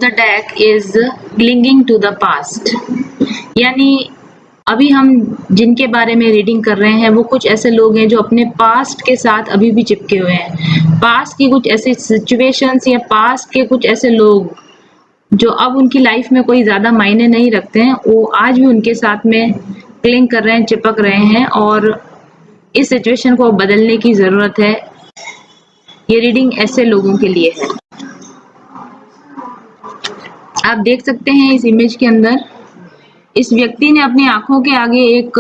the deck is clinging to the past. यानी अभी हम जिनके बारे में रीडिंग कर रहे हैं वो कुछ ऐसे लोग हैं जो अपने पास्ट के साथ अभी भी चिपके हुए हैं। पास्ट की कुछ ऐसी सिचुएशंस या पास्ट के कुछ ऐसे लोग जो अब उनकी लाइफ में कोई ज़्यादा मायने नहीं रखते हैं, वो आज भी उनके साथ में क्लिंग कर रहे हैं, चिपक रहे हैं और इस सिचुएशन को बदलने की ज़रूरत है। ये रीडिंग ऐसे लोगों के लिए है। आप देख सकते हैं इस इमेज के अंदर इस व्यक्ति ने अपनी आंखों के आगे एक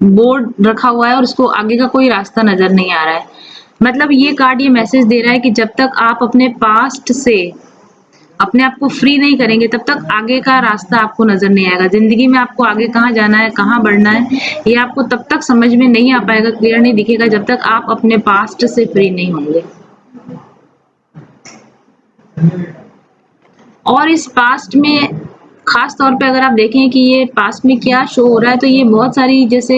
बोर्ड रखा हुआ है और उसको आगे का कोई रास्ता नजर नहीं आ रहा है। मतलब ये कार्ड ये मैसेज दे रहा है कि जब तक आप अपने पास्ट से अपने आप को फ्री नहीं करेंगे तब तक आगे का रास्ता आपको नजर नहीं आएगा। जिंदगी में आपको आगे कहाँ जाना है, कहाँ बढ़ना है, ये आपको तब तक समझ में नहीं आ पाएगा, क्लियर नहीं दिखेगा जब तक आप अपने पास्ट से फ्री नहीं होंगे। और इस पास्ट में खास तौर पे अगर आप देखें कि ये पास्ट में क्या शो हो रहा है, तो ये बहुत सारी जैसे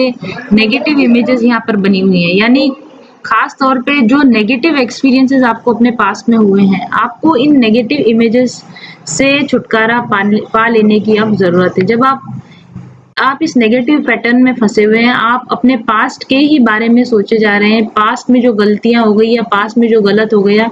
नेगेटिव इमेजेस यहाँ पर बनी हुई हैं। यानी खास तौर पे जो नेगेटिव एक्सपीरियंसेस आपको अपने पास्ट में हुए हैं, आपको इन नेगेटिव इमेजेस से छुटकारा पा लेने की अब जरूरत है। जब आप इस नेगेटिव पैटर्न में फंसे हुए हैं, आप अपने पास्ट के ही बारे में सोचे जा रहे हैं, पास्ट में जो गलतियां हो गई या पास्ट में जो गलत हो गया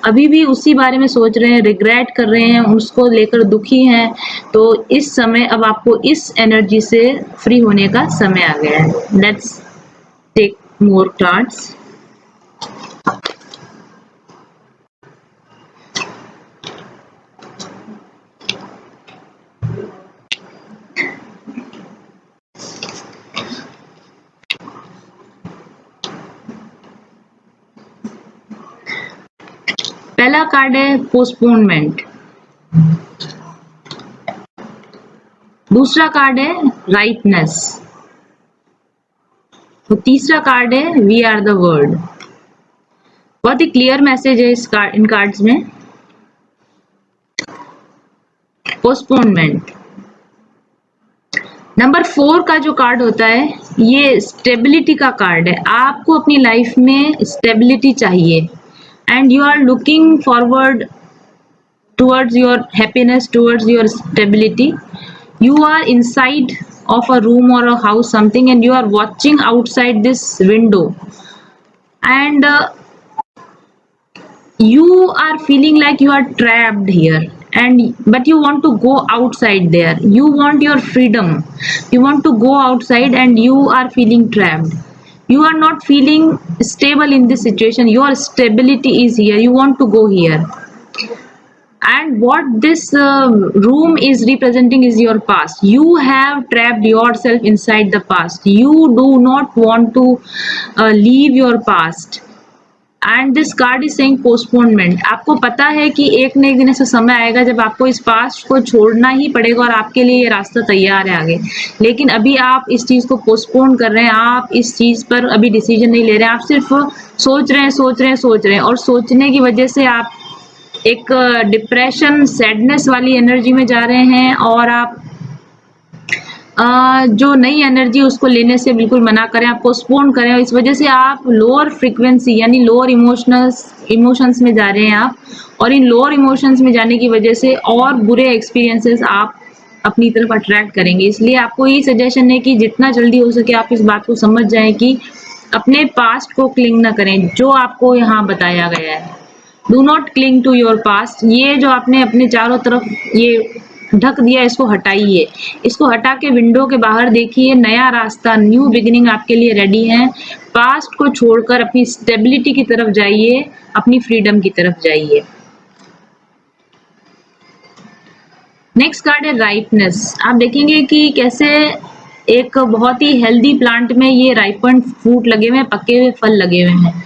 अभी भी उसी बारे में सोच रहे हैं, रिग्रेट कर रहे हैं, उसको लेकर दुखी हैं। तो इस समय अब आपको इस एनर्जी से फ्री होने का समय आ गया है। Let's take more cards. पहला कार्ड है पोस्टपोनमेंट, दूसरा कार्ड है राइटनेस, तो तीसरा कार्ड है वी आर द वर्ड। बहुत ही क्लियर मैसेज है इन कार्ड्स में। पोस्टपोनमेंट नंबर 4 का जो कार्ड होता है ये स्टेबिलिटी का कार्ड है। आपको अपनी लाइफ में स्टेबिलिटी चाहिए and you are looking forward towards your happiness, towards your stability. You are inside of a room or a house something and you are watching outside this window and you are feeling like you are trapped here but you want to go outside there. You want your freedom, you want to go outside and you are feeling trapped. You are not feeling stable in this situation. Your stability is here, you want to go here. And what this room is representing is your past. You have trapped yourself inside the past. You do not want to leave your past. And this card is saying postponement. आपको पता है कि एक न एक दिन ऐसा समय आएगा जब आपको इस पास्ट को छोड़ना ही पड़ेगा और आपके लिए ये रास्ता तैयार है आगे, लेकिन अभी आप इस चीज को पोस्टपोन कर रहे हैं, आप इस चीज पर अभी डिसीजन नहीं ले रहे हैं, आप सिर्फ सोच रहे हैं और सोचने की वजह से आप एक डिप्रेशन, सैडनेस वाली एनर्जी में जा रहे हैं और आप जो नई एनर्जी उसको लेने से बिल्कुल मना करें, आप पोस्टपोन करें और इस वजह से आप लोअर फ्रीक्वेंसी यानी लोअर इमोशंस में जा रहे हैं आप, और इन लोअर इमोशंस में जाने की वजह से और बुरे एक्सपीरियंसेस आप अपनी तरफ अट्रैक्ट करेंगे। इसलिए आपको ये सजेशन है कि जितना जल्दी हो सके आप इस बात को समझ जाएं कि अपने पास्ट को क्लिंग ना करें, जो आपको यहाँ बताया गया है। Do not cling to your past. ये जो आपने अपने चारों तरफ ये ढक दिया, इसको हटाइए, इसको हटा के विंडो के बाहर देखिए, नया रास्ता, न्यू बिगिनिंग आपके लिए रेडी है। पास्ट को छोड़कर अपनी स्टेबिलिटी की तरफ जाइए, अपनी फ्रीडम की तरफ जाइए। नेक्स्ट कार्ड है राइपनेस। आप देखेंगे कि कैसे एक बहुत ही हेल्दी प्लांट में ये राइपन फ्रूट लगे हुए हैं, पके हुए फल लगे हुए हैं।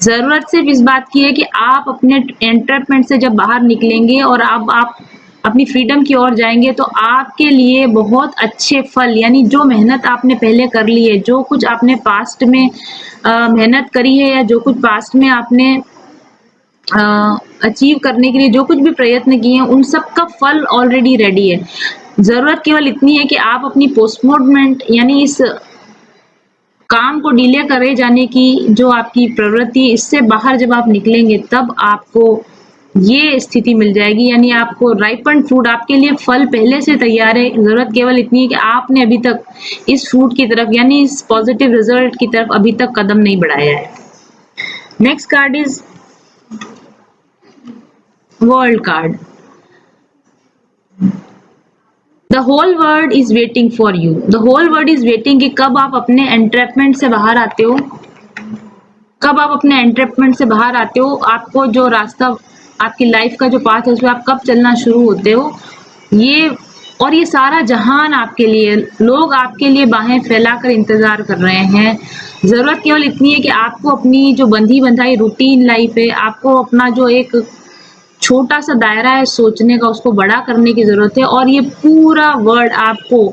जरूरत सिर्फ इस बात की है कि आप अपने एंट्रैपमेंट से जब बाहर निकलेंगे और अब आप अपनी फ्रीडम की ओर जाएंगे तो आपके लिए बहुत अच्छे फल, यानी जो मेहनत आपने पहले कर ली है, जो कुछ आपने पास्ट में मेहनत करी है या जो कुछ पास्ट में आपने अचीव करने के लिए जो कुछ भी प्रयत्न किए हैं, उन सब का फल ऑलरेडी रेडी है। जरूरत केवल इतनी है कि आप अपनी पोस्टपोनमेंट यानी इस काम को डिले करे जाने की जो आपकी प्रवृत्ति, इससे बाहर जब आप निकलेंगे तब आपको ये स्थिति मिल जाएगी, यानी आपको राइपन फ्रूट, आपके लिए फल पहले से तैयार है, जरूरत केवल इतनी है कि आपने अभी तक इस फ्रूट की तरफ यानी इस पॉजिटिव रिजल्ट की तरफ अभी तक कदम नहीं बढ़ाया है। Next card is world card. The whole world is waiting for you. The whole world is waiting कि कब आप अपने एंट्रैपमेंट से बाहर आते हो, कब आप अपने एंट्रैपमेंट से बाहर आते हो, आपको जो रास्ता, आपकी लाइफ का जो पाथ है उसमें आप कब चलना शुरू होते हो। ये और ये सारा जहान आपके लिए, लोग आपके लिए बाहें फैलाकर इंतजार कर रहे हैं। जरूरत केवल इतनी है कि आपको अपनी जो बंधी बंधाई रूटीन लाइफ है, आपको अपना जो एक छोटा सा दायरा है सोचने का, उसको बड़ा करने की जरूरत है। और ये पूरा वर्ल्ड आपको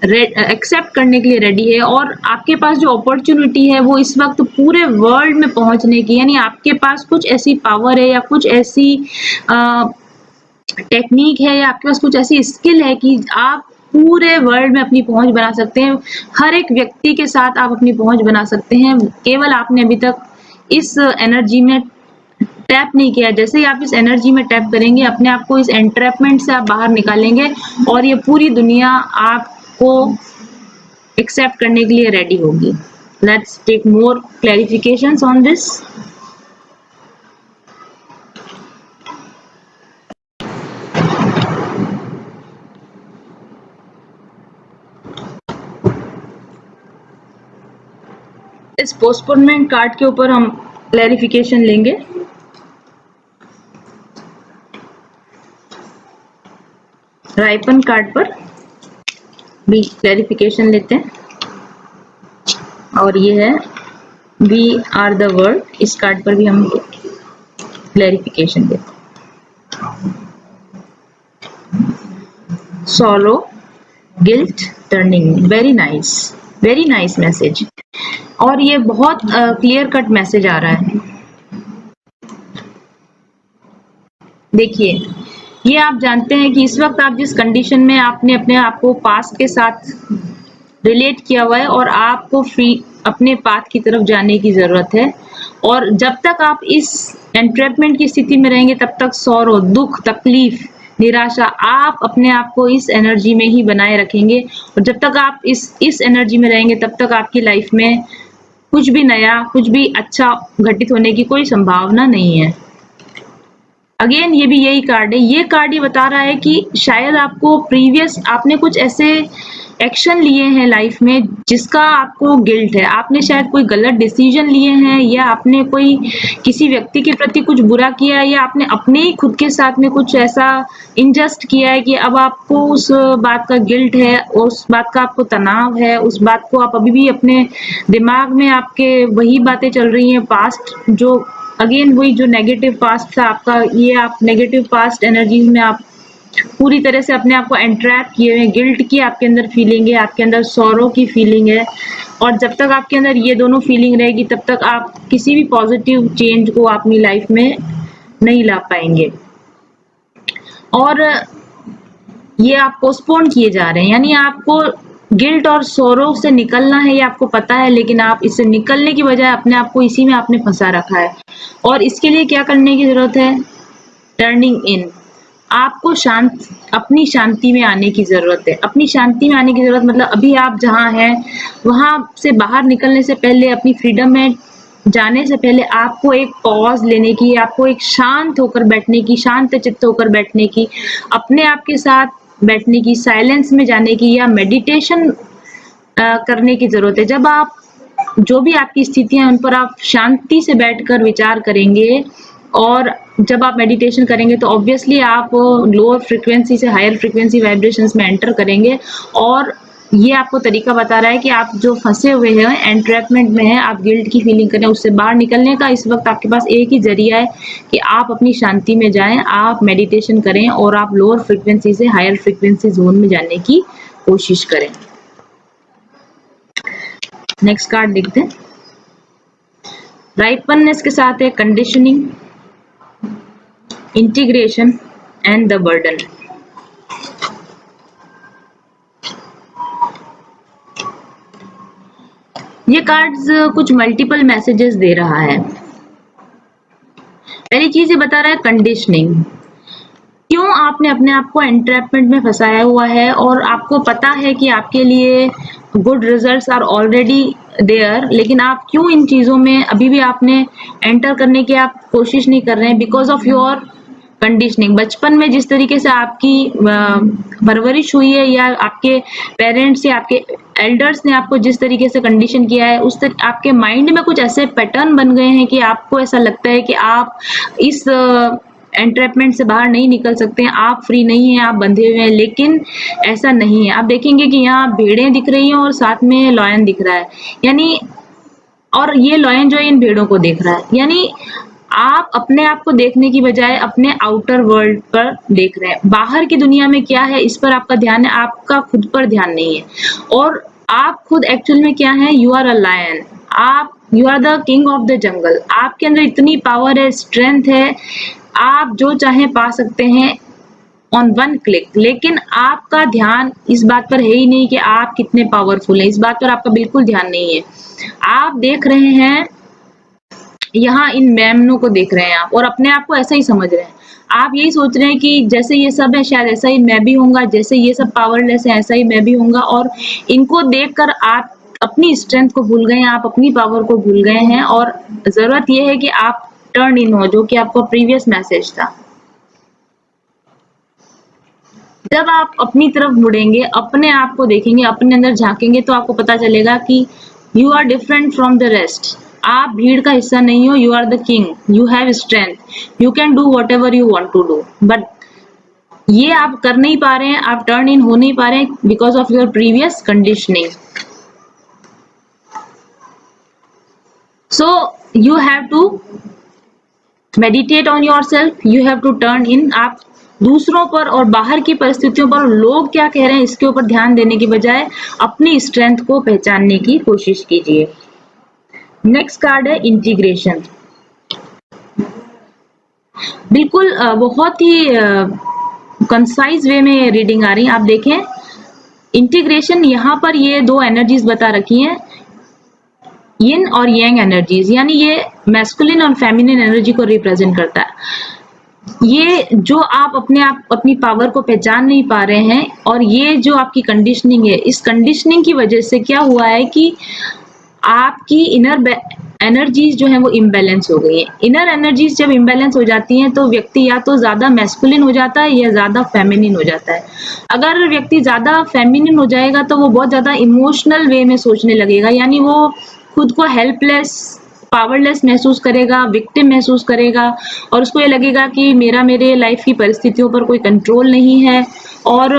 एक्सेप्ट करने के लिए रेडी है। और आपके पास जो अपॉर्चुनिटी है वो इस वक्त पूरे वर्ल्ड में पहुंचने की, यानी आपके पास कुछ ऐसी पावर है या कुछ ऐसी टेक्निक है या आपके पास कुछ ऐसी स्किल है कि आप पूरे वर्ल्ड में अपनी पहुंच बना सकते हैं। हर एक व्यक्ति के साथ आप अपनी पहुंच बना सकते हैं। केवल आपने अभी तक इस एनर्जी में टैप नहीं किया। जैसे ही आप इस एनर्जी में टैप करेंगे, अपने आप को इस एंट्रैपमेंट से आप बाहर निकालेंगे और ये पूरी दुनिया आपको एक्सेप्ट करने के लिए रेडी होगी। Let's take more clarifications on this. इस पोस्टपोनमेंट कार्ड के ऊपर हम क्लैरिफिकेशन लेंगे। राइपन कार्ड पर भी क्लैरिफिकेशन लेते हैं और ये है वी आर द वर्ल्ड, इस कार्ड पर भी हम क्लैरिफिकेशन देते हैं। Sorrow, guilt, turning, very nice message. और ये बहुत क्लियर कट मैसेज आ रहा है। देखिए, ये आप जानते हैं कि इस वक्त आप जिस कंडीशन में आपने अपने आप को पास्ट के साथ रिलेट किया हुआ है और आपको फ्री अपने पाथ की तरफ जाने की जरूरत है। और जब तक आप इस एंट्रैपमेंट की स्थिति में रहेंगे तब तक सौरो, दुख, तकलीफ, निराशा, आप अपने आप को इस एनर्जी में ही बनाए रखेंगे। और जब तक आप इस एनर्जी में रहेंगे तब तक आपकी लाइफ में कुछ भी नया, कुछ भी अच्छा घटित होने की कोई संभावना नहीं है। अगेन ये भी यही कार्ड है। ये कार्ड ये बता रहा है कि शायद आपको आपने कुछ ऐसे एक्शन लिए हैं लाइफ में जिसका आपको गिल्ट है। आपने शायद कोई गलत डिसीजन लिए हैं या आपने कोई किसी व्यक्ति के प्रति कुछ बुरा किया है या आपने अपने ही खुद के साथ में कुछ ऐसा इनजस्ट किया है कि अब आपको उस बात का गिल्ट है, उस बात का आपको तनाव है, उस बात को आप अभी भी अपने दिमाग में आपके वही बातें चल रही हैं पास्ट, जो अगेन वही जो नेगेटिव पास्ट था आपका, ये आप नेगेटिव पास्ट एनर्जीज में आप पूरी तरह से अपने आप को एंट्रैप किए हुए हैं। गिल्ट की आपके अंदर फीलिंग है, आपके अंदर सॉरो की फीलिंग है। और जब तक आपके अंदर ये दोनों फीलिंग रहेगी तब तक आप किसी भी पॉजिटिव चेंज को अपनी लाइफ में नहीं ला पाएंगे। और ये आप पोस्टपोन किए जा रहे हैं, यानी आपको गिल्ट और सोरो से निकलना है, ये आपको पता है, लेकिन आप इससे निकलने की बजाय अपने आप को इसी में आपने फंसा रखा है। और इसके लिए क्या करने की जरूरत है? टर्निंग इन। आपको अपनी शांति में आने की जरूरत है। अपनी शांति में आने की जरूरत मतलब अभी आप जहाँ हैं वहां से बाहर निकलने से पहले, अपनी फ्रीडम में जाने से पहले आपको एक पॉज लेने की, आपको एक शांत होकर बैठने की, शांत चित्त होकर बैठने की, अपने आप के साथ बैठने की, साइलेंस में जाने की या मेडिटेशन करने की जरूरत है। जब आप जो भी आपकी स्थितियां उन पर आप शांति से बैठकर विचार करेंगे और जब आप मेडिटेशन करेंगे तो ऑब्वियसली आप लोअर फ्रीक्वेंसी से हायर फ्रीक्वेंसी वाइब्रेशंस में एंटर करेंगे। और ये आपको तरीका बता रहा है कि आप जो फंसे हुए हैं, एंट्रैपमेंट में हैं, आप गिल्ट की फीलिंग करें, उससे बाहर निकलने का इस वक्त आपके पास एक ही जरिया है कि आप अपनी शांति में जाएं, आप मेडिटेशन करें और आप लोअर फ्रीक्वेंसी से हायर फ्रीक्वेंसी जोन में जाने की कोशिश करें। नेक्स्ट कार्ड देखते हैं। राइपनेस के साथ है conditioning, integration and the burden. ये कार्ड्स कुछ मल्टीपल मैसेजेस दे रहा है। पहली चीज ये बता रहा है कंडीशनिंग। क्यों आपने अपने आप को एंट्रैपमेंट में फंसाया हुआ है और आपको पता है कि आपके लिए good results are already there, लेकिन आप क्यों इन चीजों में अभी भी आपने एंटर करने की आप कोशिश नहीं कर रहे हैं? Because of your conditioning. बचपन में जिस तरीके से आपकी परवरिश हुई है, या आपके पेरेंट्स या आपके एल्डर्स ने आपको जिस तरीके से कंडीशन किया है, आपके माइंड में कुछ ऐसे पैटर्न बन गए हैं कि आपको ऐसा लगता है कि आप इस एंट्रैपमेंट से बाहर नहीं निकल सकते हैं, आप फ्री नहीं हैं, आप बंधे हुए हैं। लेकिन ऐसा नहीं है। आप देखेंगे कि यहाँ भेड़ें दिख रही हैं और साथ में लॉयन दिख रहा है, यानी और ये लॉयन जो है इन भेड़ों को देख रहा है। यानी आप अपने आप को देखने की बजाय अपने आउटर वर्ल्ड पर देख रहे हैं। बाहर की दुनिया में क्या है इस पर आपका ध्यान है, आपका खुद पर ध्यान नहीं है। और आप खुद एक्चुअल में क्या है? You are a lion. You are the king of the jungle. आपके अंदर इतनी पावर है, स्ट्रेंथ है, आप जो चाहे पा सकते हैं ऑन वन क्लिक। लेकिन आपका ध्यान इस बात पर है ही नहीं कि आप कितने पावरफुल हैं। इस बात पर आपका बिल्कुल ध्यान नहीं है। आप देख रहे हैं, यहाँ इन मेमनों को देख रहे हैं आप, और अपने आप को ऐसा ही समझ रहे हैं। आप यही सोच रहे हैं कि जैसे ये सब है शायद ऐसा ही मैं भी होऊंगा, जैसे ये सब पावरलेस है ऐसा ही मैं भी होऊंगा। और इनको देखकर आप अपनी स्ट्रेंथ को भूल गए हैं, आप अपनी पावर को भूल गए हैं। और जरूरत ये है कि आप टर्न इन हो, जो कि आपका प्रीवियस मैसेज था। जब आप अपनी तरफ मुड़ेंगे, अपने आप को देखेंगे, अपने अंदर झांकेंगे, तो आपको पता चलेगा कि you are different from the rest. आप भीड़ का हिस्सा नहीं हो, you are the king, you have strength, you can do whatever you want to do. But ये आप कर नहीं पा रहे हैं, आप टर्न इन हो नहीं पा रहे हैं because of your previous conditioning. So you have to meditate on yourself, you have to turn in. आप दूसरों पर और बाहर की परिस्थितियों पर, लोग क्या कह रहे हैं इसके ऊपर ध्यान देने की बजाय अपनी स्ट्रेंथ को पहचानने की कोशिश कीजिए। नेक्स्ट कार्ड है इंटीग्रेशन। बिल्कुल बहुत ही कंसाइज वे में रीडिंग आ रही है। आप देखें इंटीग्रेशन, यहाँ पर ये दो एनर्जीज बता रखी हैं, यिन और यांग एनर्जीज, यानी ये मैस्कुलिन और फेमिनिन एनर्जी को रिप्रेजेंट करता है। ये जो आप अपनी पावर को पहचान नहीं पा रहे हैं, और ये जो आपकी कंडीशनिंग है, इस कंडीशनिंग की वजह से क्या हुआ है कि आपकी इनर एनर्जीज जो है वो इम्बैलेंस हो गई है। इनर एनर्जीज जब इम्बैलेंस हो जाती हैं तो व्यक्ति या तो ज्यादा मैस्कुलिन हो जाता है या ज्यादा फेमिनिन हो जाता है। अगर व्यक्ति ज्यादा फेमिनिन हो जाएगा तो वो बहुत ज्यादा इमोशनल वे में सोचने लगेगा, यानी वो खुद को हेल्पलेस, पावरलेस महसूस करेगा, विक्टिम महसूस करेगा, और उसको ये लगेगा कि मेरे लाइफ की परिस्थितियों पर कोई कंट्रोल नहीं है, और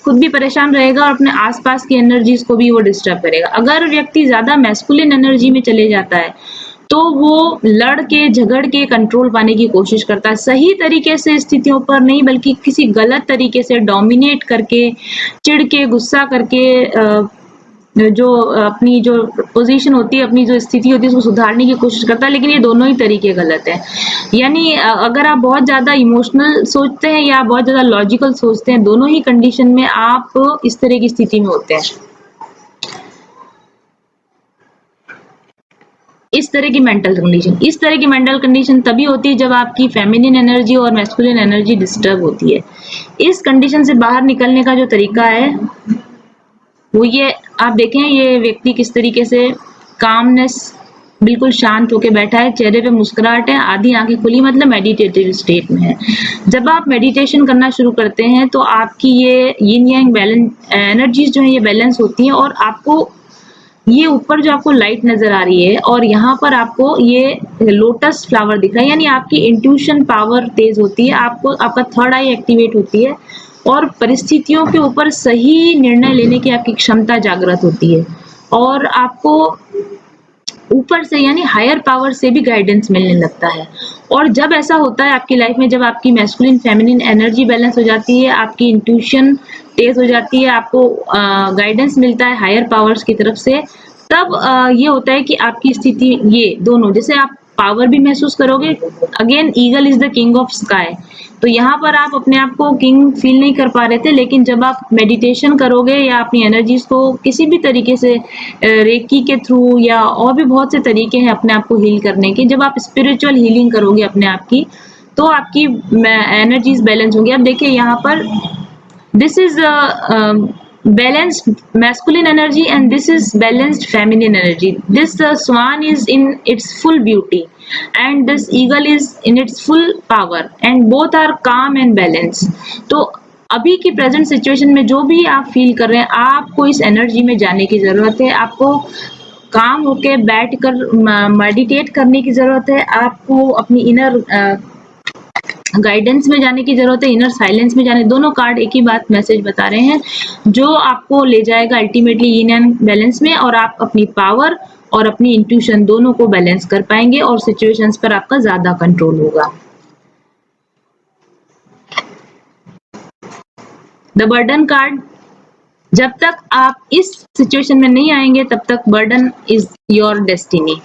खुद भी परेशान रहेगा और अपने आसपास की एनर्जीज को भी वो डिस्टर्ब करेगा। अगर व्यक्ति ज्यादा मैस्कुलिन एनर्जी में चले जाता है तो वो लड़ के, झगड़ के कंट्रोल पाने की कोशिश करता है, सही तरीके से स्थितियों पर नहीं बल्कि किसी गलत तरीके से डोमिनेट करके, चिढ़ के, गुस्सा करके, जो अपनी जो पोजीशन होती है, अपनी जो स्थिति होती है उसको सुधारने की कोशिश करता है। लेकिन ये दोनों ही तरीके गलत है। यानी अगर आप बहुत ज्यादा इमोशनल सोचते हैं या बहुत ज्यादा लॉजिकल सोचते हैं, दोनों ही कंडीशन में आप इस तरह की स्थिति में होते हैं। इस तरह की मेंटल कंडीशन तभी होती है जब आपकी फेमिनिन एनर्जी और मैस्कुलिन एनर्जी डिस्टर्ब होती है। इस कंडीशन से बाहर निकलने का जो तरीका है वो ये, आप देखें ये व्यक्ति किस तरीके से कामनेस, बिल्कुल शांत होकर बैठा है, चेहरे पे मुस्कुराहट है, आधी आंखें खुली, मतलब मेडिटेटिव स्टेट में है। जब आप मेडिटेशन करना शुरू करते हैं तो आपकी ये यिन यांग बैलेंस एनर्जीज जो है ये बैलेंस होती हैं, और आपको ये ऊपर जो आपको लाइट नजर आ रही है और यहाँ पर आपको ये लोटस फ्लावर दिख रहा है, यानी आपकी इंट्यूशन पावर तेज होती है, आपका थर्ड आई एक्टिवेट होती है, और परिस्थितियों के ऊपर सही निर्णय लेने की आपकी क्षमता जागृत होती है, और आपको ऊपर से यानी हायर पावर से भी गाइडेंस मिलने लगता है। और जब ऐसा होता है आपकी लाइफ में, जब आपकी मैस्कुलिन फेमिनिन एनर्जी बैलेंस हो जाती है, आपकी इंट्यूशन तेज हो जाती है, आपको गाइडेंस मिलता है हायर पावर्स की तरफ से, तब ये होता है कि आपकी स्थिति, ये दोनों, जैसे आप पावर भी महसूस करोगे। Again eagle is the king of sky, तो यहाँ पर आप अपने आप को किंग फील नहीं कर पा रहे थे, लेकिन जब आप मेडिटेशन करोगे या अपनी एनर्जीज को किसी भी तरीके से रेकी के थ्रू या और भी बहुत से तरीके हैं अपने आप को हील करने के, जब आप स्पिरिचुअल हीलिंग करोगे अपने आप की, तो आपकी एनर्जीज बैलेंस होंगी। अब देखिए यहाँ पर this is a balanced masculine energy and this is balanced feminine energy. This swan is in its full beauty and this eagle is in its full power and both are calm and balanced. तो अभी की present situation में जो भी आप feel कर रहे हैं, आपको इस एनर्जी में जाने की जरूरत है। आपको काम होके बैठ कर मेडिटेट करने की जरूरत है। आपको अपनी इनर गाइडेंस में जाने की जरूरत है, इनर साइलेंस में जाने। दोनों कार्ड एक ही बात मैसेज बता रहे हैं, जो आपको ले जाएगा अल्टीमेटली इन एंड बैलेंस में, और आप अपनी पावर और अपनी इंट्यूशन दोनों को बैलेंस कर पाएंगे और सिचुएशंस पर आपका ज्यादा कंट्रोल होगा। द बर्डन कार्ड, जब तक आप इस सिचुएशन में नहीं आएंगे तब तक बर्डन इज योर डेस्टिनी।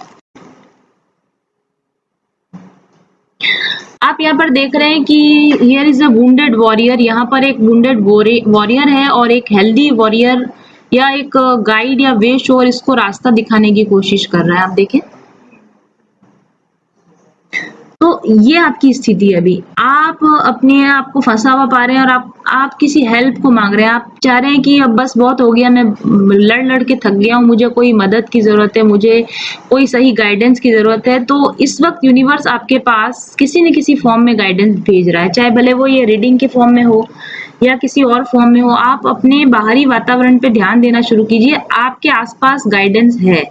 आप यहाँ पर देख रहे हैं कि here is a wounded warrior. यहाँ पर एक वुंडेड वॉरियर है और एक हेल्दी वॉरियर या एक गाइड या वे शोर इसको रास्ता दिखाने की कोशिश कर रहा है। आप देखें तो ये आपकी स्थिति है। अभी आप अपने आप को फंसा हुआ पा रहे हैं और आप किसी हेल्प को मांग रहे हैं। आप चाह रहे हैं कि अब बस बहुत हो गया, मैं लड़ के थक गया हूँ, मुझे कोई मदद की जरूरत है, मुझे कोई सही गाइडेंस की जरूरत है। तो इस वक्त यूनिवर्स आपके पास किसी न किसी फॉर्म में गाइडेंस भेज रहा है, चाहे भले वो ये रीडिंग के फॉर्म में हो या किसी और फॉर्म में हो। आप अपने बाहरी वातावरण पे ध्यान देना शुरू कीजिए। आपके आसपास गाइडेंस है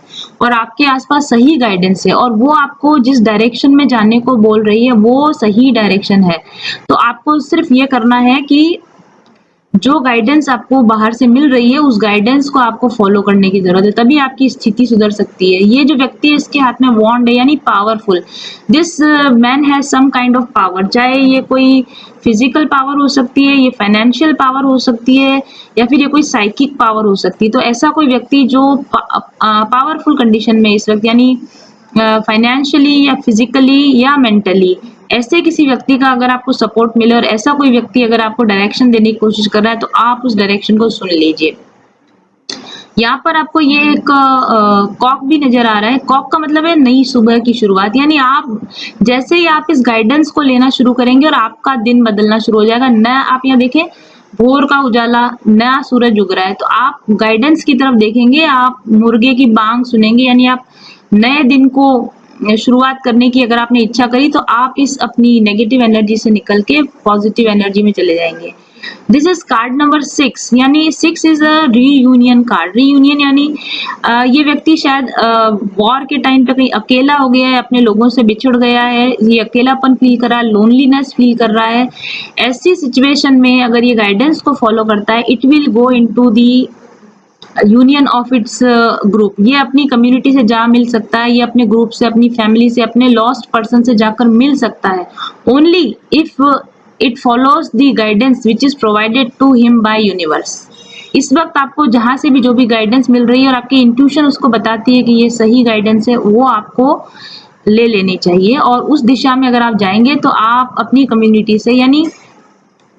और आपके आसपास सही गाइडेंस है और वो आपको जिस डायरेक्शन में जाने को बोल रही है वो सही डायरेक्शन है। तो आपको सिर्फ ये करना है कि जो गाइडेंस आपको बाहर से मिल रही है उस गाइडेंस को आपको फॉलो करने की जरूरत है, तभी आपकी स्थिति सुधर सकती है। ये जो व्यक्ति है इसके हाथ में वॉन्ड है, यानी powerful. This man has some kind of power, चाहे ये कोई फिजिकल पावर हो सकती है, ये फाइनेंशियल पावर हो सकती है, या फिर ये कोई साइकिक पावर हो सकती है। तो ऐसा कोई व्यक्ति जो पावरफुल कंडीशन में इस वक्त, यानी फाइनेंशियली या फिजिकली या मेंटली, ऐसे किसी व्यक्ति का अगर आपको सपोर्ट मिले और ऐसा कोई व्यक्ति अगर आपको डायरेक्शन देने की कोशिश कर रहा है तो आप उस डायरेक्शन को सुन लीजिए। यहाँ पर आपको ये एक कॉक भी नजर आ रहा है। कॉक का मतलब है नई सुबह की शुरुआत, यानी आप जैसे ही आप इस गाइडेंस को लेना शुरू करेंगे और आपका दिन बदलना शुरू हो जाएगा। नया, आप यहाँ देखें भोर का उजाला, नया सूरज उग रहा है, तो आप गाइडेंस की तरफ देखेंगे, आप मुर्गे की बांग सुनेंगे, यानी आप नए दिन को शुरुआत करने की अगर आपने इच्छा करी तो आप इस अपनी नेगेटिव एनर्जी से निकल के पॉजिटिव एनर्जी में चले जाएंगे। दिस इज कार्ड नंबर 6, यानी 6 is a reunion card. Reunion यानी ये व्यक्ति शायद वॉर के टाइम पे कहीं अकेला हो गया है, अपने लोगों से बिछड़ गया है, ये अकेलापन फील कर रहा है, लोनलीनेस फील कर रहा है। ऐसी सिचुएशन में अगर ये गाइडेंस को फॉलो करता है, it will go into the union of its group. ये अपनी कम्युनिटी से जा मिल सकता है, ये अपने ग्रुप से, अपनी फैमिली से, अपने लॉस्ट पर्सन से जाकर मिल सकता है, only if it follows the guidance which is provided to him by universe. इस वक्त आपको जहां से भी जो भी गाइडेंस मिल रही है और आपकी इंट्यूशन उसको बताती है कि ये सही गाइडेंस है, वो आपको ले लेनी चाहिए और उस दिशा में अगर आप जाएंगे तो आप अपनी कम्युनिटी से, यानी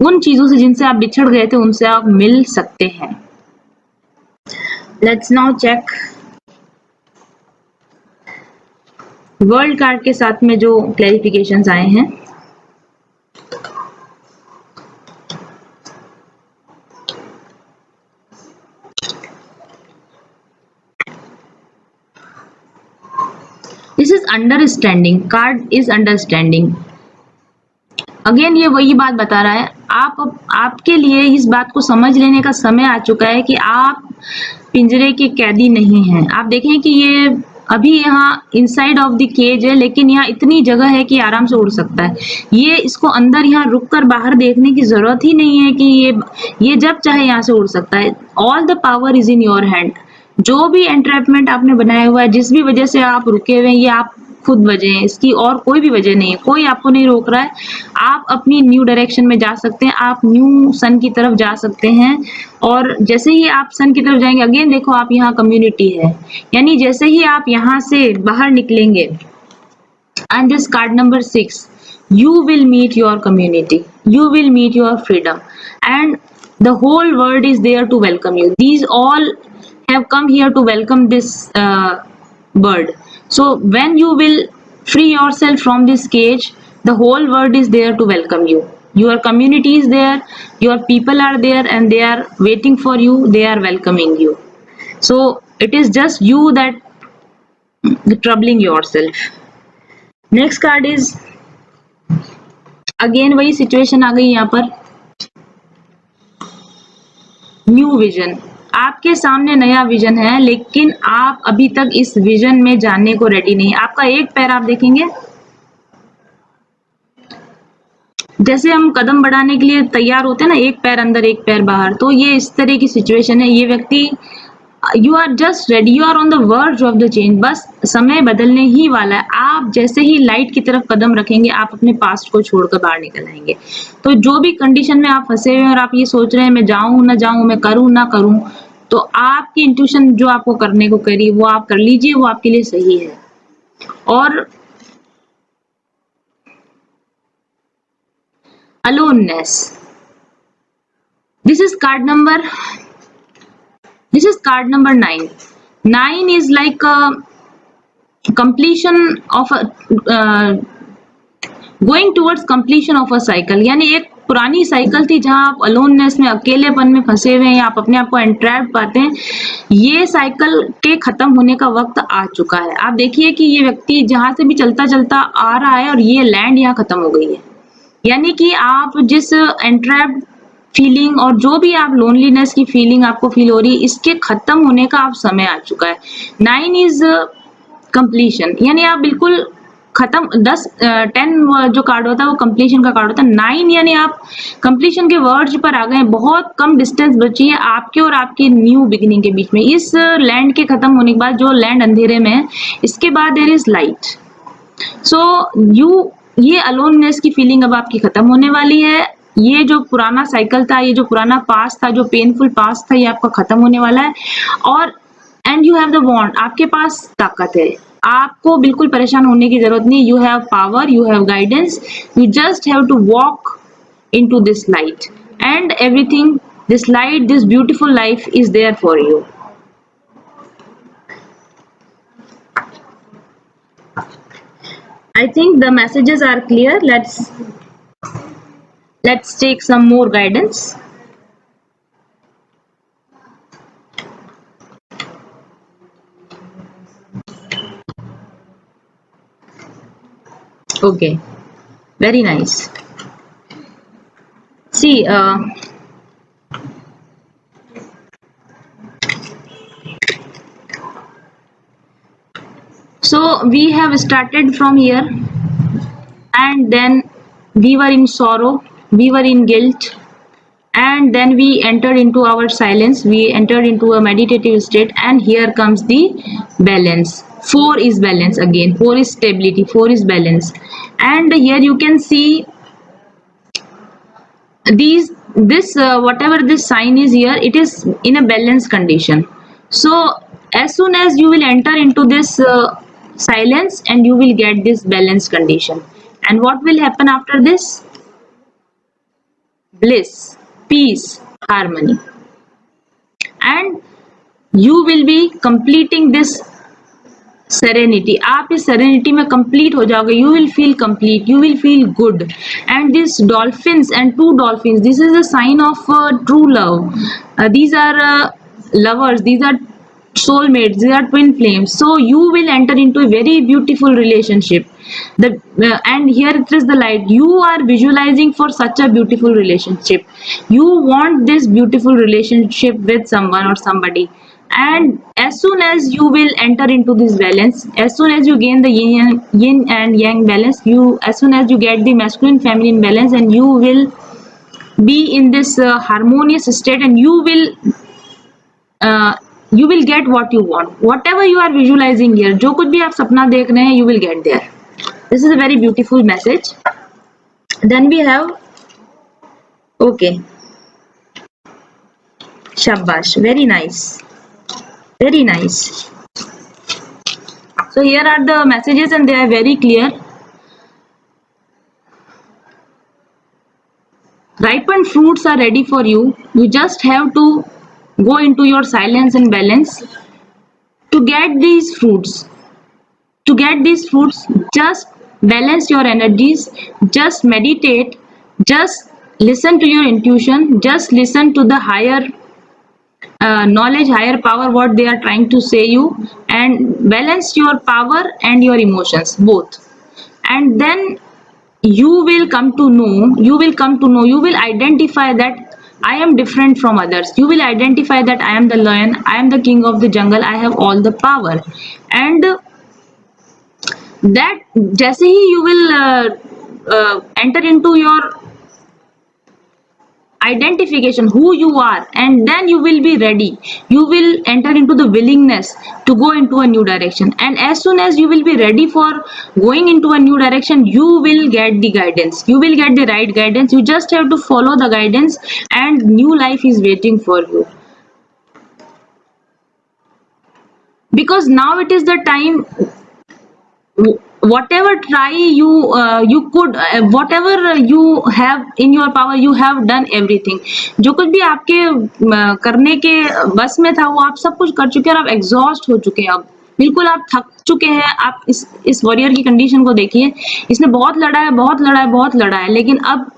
उन चीजों से जिनसे आप बिछड़ गए थे, उनसे आप मिल सकते हैं। Let's now check world card के साथ में जो क्लैरिफिकेशंस आए हैं। This is understanding, card is understanding. Again ये वही बात बता रहा है, आपके लिए इस बात को समझ लेने का समय आ चुका है कि आप पिंजरे के कैदी नहीं हैं। आप देखें कि ये अभी यहाँ इनसाइड ऑफ द केज है, लेकिन यहाँ इतनी जगह है कि आराम से उड़ सकता है। ये इसको अंदर यहाँ रुक कर बाहर देखने की जरूरत ही नहीं है कि ये जब चाहे यहाँ से उड़ सकता है। All the power is in your hand. जो भी एंट्रैपमेंट आपने बनाया हुआ है, जिस भी वजह से आप रुके हुए हैं, ये आप खुद वजह है, इसकी और कोई भी वजह नहीं है। कोई आपको नहीं रोक रहा है। आप अपनी न्यू डायरेक्शन में जा सकते हैं, आप न्यू सन की तरफ जा सकते हैं। और जैसे ही आप सन की तरफ जाएंगे, अगेन देखो आप यहाँ कम्युनिटी है, यानी जैसे ही आप यहाँ से बाहर निकलेंगे And this card number 6, you will meet your community, you will meet your freedom, and the whole world is there to welcome you. These all have come here to welcome this bird. So when you will free yourself from this cage, the whole world is there to welcome you. Your community is there, your people are there, and they are waiting for you, they are welcoming you. So it is just you that troubling yourself. Next card is again वही situation आ गई यहाँ पर, new vision. आपके सामने नया vision है, लेकिन आप अभी तक इस विजन में जाने को रेडी नहीं। आपका एक पैर आप देखेंगे, जैसे हम कदम बढ़ाने के लिए तैयार होते हैं ना, एक पैर अंदर एक पैर बाहर, तो ये इस तरह की सिचुएशन है। ये व्यक्ति, you are just ready, you are on the verge of the change, बस समय बदलने ही वाला है। आप जैसे ही लाइट की तरफ कदम रखेंगे, आप अपने पास्ट को छोड़कर बाहर निकल आएंगे। तो जो भी कंडीशन में आप फंसे हुए हैं और आप ये सोच रहे हैं मैं जाऊं ना जाऊं, मैं करूं ना करूं, तो आपकी इंट्यूशन जो आपको करने को कह रही है वो आप कर लीजिए, वो आपके लिए सही है। और aloneness, this is card number 9. 9 is like a completion of a going towards completion of a cycle। यानी एक पुरानी साइकिल थी जहां आप अलोननेस में, अकेलेपन में फंसे हुए हैं, आप अपने आप को एंट्रैप्ड पाते हैं। ये साइकिल के खत्म होने का वक्त आ चुका है। आप देखिए कि ये व्यक्ति जहां से भी चलता चलता आ रहा है और ये लैंड यहाँ खत्म हो गई है। यानी कि आप जिस एंट्रैप्ड फीलिंग और जो भी आप लोनलीनेस की फीलिंग आपको फील हो रही है, इसके खत्म होने का आप समय आ चुका है। 9 इज कंप्लीशन, यानी आप बिल्कुल खत्म। 10 जो कार्ड होता है वो कंप्लीशन का कार्ड होता है। 9 यानी आप कंप्लीशन के वर्ज पर आ गए। बहुत कम डिस्टेंस बची है आपके और आपके न्यू बिगिनिंग के बीच में। इस लैंड के खत्म होने के बाद, जो लैंड अंधेरे में है, इसके बाद देयर इज लाइट। सो ये अलोननेस की फीलिंग अब आपकी खत्म होने वाली है। ये जो पुराना साइकिल था, ये जो पुराना पास्ट था, जो पेनफुल पास्ट था, ये आपका खत्म होने वाला है। और and you have the want, आपके पास ताकत है, आपको बिल्कुल परेशान होने की जरूरत नहीं। You have power, you have guidance, you just have to walk into this light and everything, this light, this beautiful life is there for you. I think the messages are clear. Let's take some more guidance. Okay, very nice. See, so we have started from here, and then we were in sorrow, we were in guilt, and then we entered into our silence, we entered into a meditative state, and here comes the balance. 4 is balance again, 4 is stability, 4 is balance. And here you can see this whatever this sign is here, it is in a balanced condition. So as soon as you will enter into this silence, and you will get this balanced condition, and what will happen after this? Bliss, peace, harmony, and you will be completing this serenity. आप इस serenity में complete हो जाओगे. You will feel complete, you will feel good. And these dolphins and 2 dolphins, this is a sign of true love. These are lovers, these are soulmates, these are twin flames. So you will enter into a very beautiful relationship. And here it is the light. You are visualizing for such a beautiful relationship. You want this beautiful relationship with someone or somebody. And as soon as you will enter into this balance, as soon as you gain the yin and yang balance, as soon as you get the masculine feminine balance, and you will be in this harmonious state, and you will get what you want. Whatever you are visualizing here, जो कुछ भी आप सपना देख रहे हैं, you will get there. This is a very beautiful message. Then we have, okay, shabash, very nice, very nice. So here are the messages, and they are very clear. different fruits are ready for you. You just have to go into your silence and balance to get these fruits. To get these fruits, just balance your energies, just meditate, just listen to your intuition, just listen to the higher knowledge, higher power, what they are trying to say you, and balance your power and your emotions both. And then you will come to know, you will identify that I am different from others. You will identify that I am the lion, I am the king of the jungle, I have all the power. And that जैसे ही you will enter into your identification who you are, and then you will be ready, you will enter into the willingness to go into a new direction. And as soon as you will be ready for going into a new direction, you will get the guidance, you will get the right guidance. You just have to follow the guidance and new life is waiting for you, because now it is the time. Whatever try you could, whatever you have in your power, you have done everything. जो कुछ भी आपके करने के बस में था वो आप सब कुछ कर चुके हैं और आप एग्जॉस्ट हो चुके हैं, अब बिल्कुल आप थक चुके हैं। आप इस वॉरियर की कंडीशन को देखिए, इसने बहुत लड़ा है, बहुत लड़ा है, बहुत लड़ा है, लेकिन अब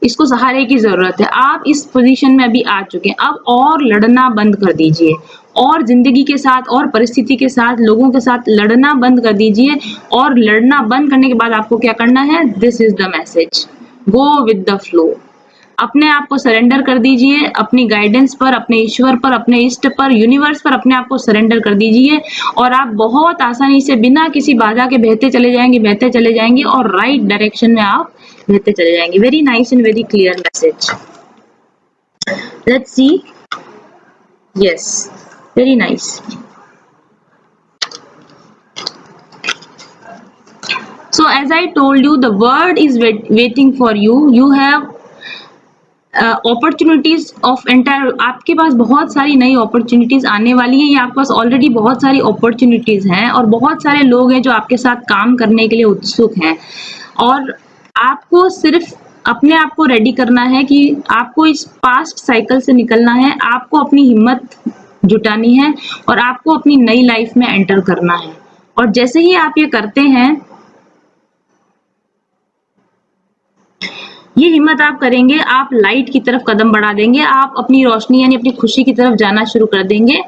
इसको सहारे की जरूरत है। आप इस पोजीशन में अभी आ चुके हैं, अब और लड़ना बंद कर दीजिए, और जिंदगी के साथ और परिस्थिति के साथ, लोगों के साथ लड़ना बंद कर दीजिए। और लड़ना बंद करने के बाद आपको क्या करना है, this is the message, go with the flow. अपने आप को सरेंडर कर दीजिए, अपनी गाइडेंस पर, अपने ईश्वर पर, अपने इष्ट पर, यूनिवर्स पर अपने आप को सरेंडर कर दीजिए, और आप बहुत आसानी से बिना किसी बाधा के बहते चले जाएंगे, बहते चले जाएंगे, और राइट डायरेक्शन में आप बहते चले जाएंगे। Very nice and very clear message. Let's see, yes, very nice. So as I told you, the world is waiting for you. You have opportunities of entire, आपके पास बहुत सारी नई opportunities आने वाली है, या आपके पास ऑलरेडी बहुत सारी opportunities हैं, और बहुत सारे लोग हैं जो आपके साथ काम करने के लिए उत्सुक हैं। और आपको सिर्फ अपने आप को रेडी करना है कि आपको इस पास्ट साइकिल से निकलना है, आपको अपनी हिम्मत जुटानी है, और आपको अपनी नई लाइफ में एंटर करना है। और जैसे ही आप ये करते हैं, ये हिम्मत आप करेंगे, आप लाइट की तरफ कदम बढ़ा देंगे, आप अपनी रोशनी यानी अपनी खुशी की तरफ जाना शुरू कर देंगे,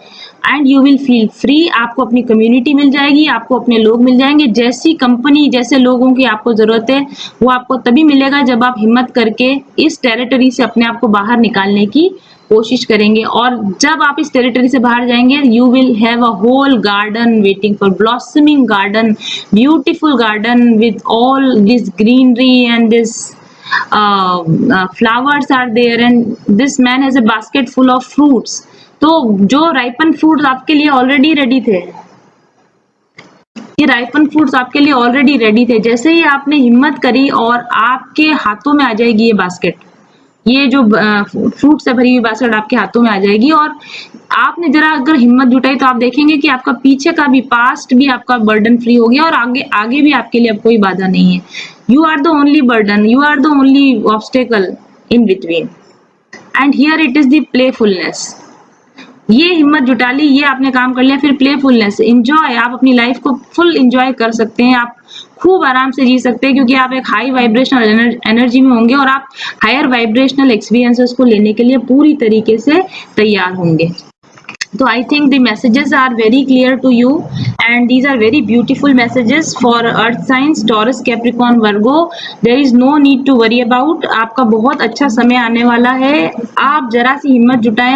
and you will feel free. आपको अपनी कम्युनिटी मिल जाएगी, आपको अपने लोग मिल जाएंगे। जैसी कंपनी, जैसे लोगों की आपको जरूरत है, वो आपको तभी मिलेगा जब आप हिम्मत करके इस टेरिटरी से अपने आप को बाहर निकालने की कोशिश करेंगे। और जब आप इस टेरिटरी से बाहर जाएंगे, you will have a whole garden waiting for, blossoming garden, beautiful garden with all this greenery and this flowers are there, and this man has a basket full of fruits. तो जो ripen fruits आपके लिए already ready थे, ये ripen fruits आपके लिए already ready थे। जैसे ही आपने हिम्मत करी और आपके हाथों में आ जाएगी ये बास्केट, ये जो फ्रूट से भरी हुई बास्केट आपके हाथों में आ जाएगी, और आपने जरा अगर हिम्मत जुटाई तो आप देखेंगे कि आपका पीछे का भी, पास्ट भी आपका बर्डन फ्री हो गया, और आगे भी आपके लिए अब कोई बाधा नहीं है। You are the only burden, you are the only obstacle in between, and here it is the playfulness. ये हिम्मत जुटा ली, ये आपने काम कर लिया, फिर प्लेफुलनेस, एंजॉय, आप अपनी लाइफ को फुल एंजॉय कर सकते हैं, आप खूब आराम से जी सकते हैं, क्योंकि आप एक हाई वाइब्रेशनल एनर्जी में होंगे, और आप हायर वाइब्रेशनल एक्सपीरियंसेस को लेने के लिए पूरी तरीके से तैयार होंगे। So I think the messages are very clear to you, and these are very beautiful messages for earth signs, Taurus, Capricorn, Virgo. There is no need to worry about. आपका बहुत अच्छा समय आने वाला है। आप जरा सी हिम्मत जुटाएं,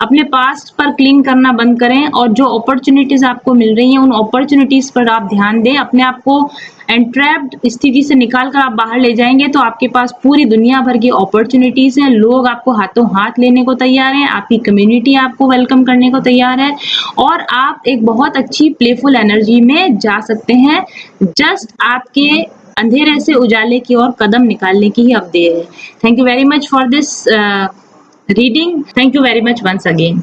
अपने पास्ट पर क्लिंग करना बंद करें, और जो अपॉर्चुनिटीज आपको मिल रही हैं उन अपॉर्चुनिटीज पर आप ध्यान दें। अपने आप को एंट्रैप्ड स्थिति से निकाल कर आप बाहर ले जाएंगे तो आपके पास पूरी दुनिया भर की अपॉर्चुनिटीज हैं। लोग आपको हाथों हाथ लेने को तैयार हैं, आपकी कम्युनिटी आपको वेलकम करने को तैयार है, और आप एक बहुत अच्छी प्लेफुल एनर्जी में जा सकते हैं। जस्ट आपके अंधेरे से उजाले की ओर कदम निकालने की ही अब देर है। Thank you very much for this reading. Thank you very much once again.